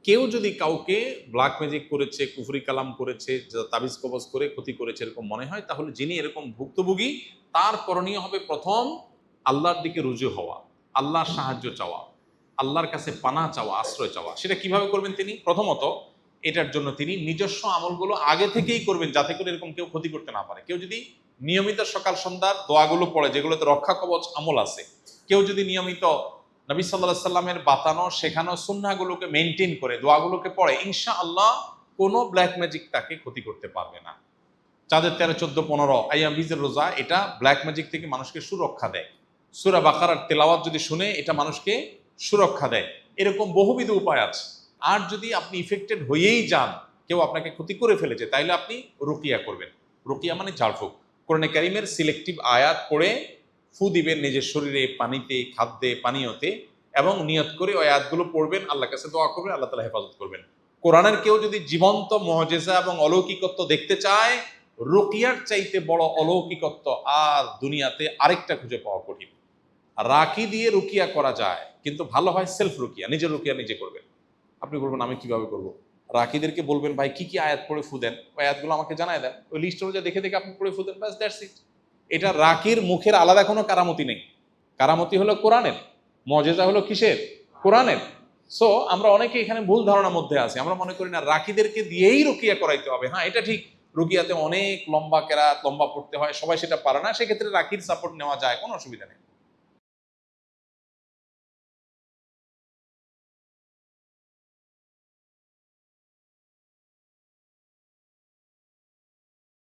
কেউ যদি কাউকে ব্ল্যাক ম্যাজিক করেছে, কুফরি কালাম করেছে, তাবিজ কবজ করে ক্ষতি করেছে এরকম মনে হয়, তাহলে যিনি এরকম ভুক্তভোগী তার করণীয় হবে প্রথম আল্লাহর দিকে রুজু হওয়া, আল্লাহর সাহায্য চাওয়া, আল্লাহর কাছে পানা চাওয়া, আশ্রয় চাওয়া। সেটা কিভাবে করবেন তিনি? প্রথমত এটার জন্য তিনি নিজস্ব আমলগুলো আগে থেকেই করবেন, যাতে করে এরকম কেউ ক্ষতি করতে না পারে। কেউ যদি নিয়মিত সকাল সন্ধ্যার দোয়াগুলো পড়ে, যেগুলোতে রক্ষা কবচ আমল আছে, কেউ যদি নিয়মিত নবী সাল্লাল্লাহু সাল্লামের বাতানো শেখানো সুন্নাহগুলোকে মেনটেন করে দোয়াগুলোকে পড়ে, ইনশাআল্লাহ কোনো ব্ল্যাক ম্যাজিক তাকে ক্ষতি করতে পারবে না। চাঁদের 13, 14, 15 আইয়াম বীজের রোজা, এটা ব্ল্যাক ম্যাজিক থেকে মানুষকে সুরক্ষা দেয়। সূরা বাকারার তেলাওয়াত যদি শুনে, এটা মানুষকে সুরক্ষা দেয়। এরকম বহুবিধ উপায় আছে। আর যদি আপনি ইফেক্টেড হয়েই যান, কেউ আপনাকে ক্ষতি করে ফেলেছে, তাইলে আপনি রুকিয়া করবেন। রুকিয়া মানে ঝাড়ফুঁক। কোরআনে কারিমের সিলেক্টিভ আয়াত পড়ে ফু দিবেন নিজের শরীরে, পানিতে, খাদ্যে, পানীয়তে, এবং নিয়ত করে ওই আয়াতগুলো পড়বেন, আল্লাহর কাছে দোয়া করবেন, আল্লাহ তাআলা হেফাজত করবেন। কোরআনের কেউ যদি জীবন্ত মুআজিজা এবং অলৌকিকত্ব দেখতে চায়, রুকিয়ার চাইতে বড় অলৌকিকত্ব আর দুনিয়াতে আরেকটা খুঁজে পাওয়া কঠিন। রাকি দিয়ে রুকিয়া করা যায়, কিন্তু ভালো হয় সেলফ রুকিয়া, নিজের রুকিয়া নিজে করবেন। আপনি বলবেন আমি কিভাবে করব? রাকিদেরকে বলবেন ভাই কি কি আয়াত পড়ে ফু দেন, ওই আয়াতগুলো আমাকে জানায় দেন, ওই লিস্ট অনুযায়ী দেখে দেখে আপনি পড়ে ফু দেন, ব্যাস, দ্যাটস ইট। এটা রাকির মুখের আলাদা কোনো কারামতি নেই। কারামতি হলো কোরআনের, মুআজিজা হলো কিসের? কোরআনের। সো আমরা অনেকে এখানে ভুল ধারণার মধ্যে আছি, আমরা মনে করি না রাকিদেরকে দিয়েই রুকিয়া করাইতে হবে। হ্যাঁ, এটা ঠিক, রুকিয়াতে অনেক লম্বা কেরাত, লম্বা পড়তে হয়, সবাই সেটা পারে না, সেক্ষেত্রে রাকির সাপোর্ট নেওয়া যায়, কোনো অসুবিধা নেই।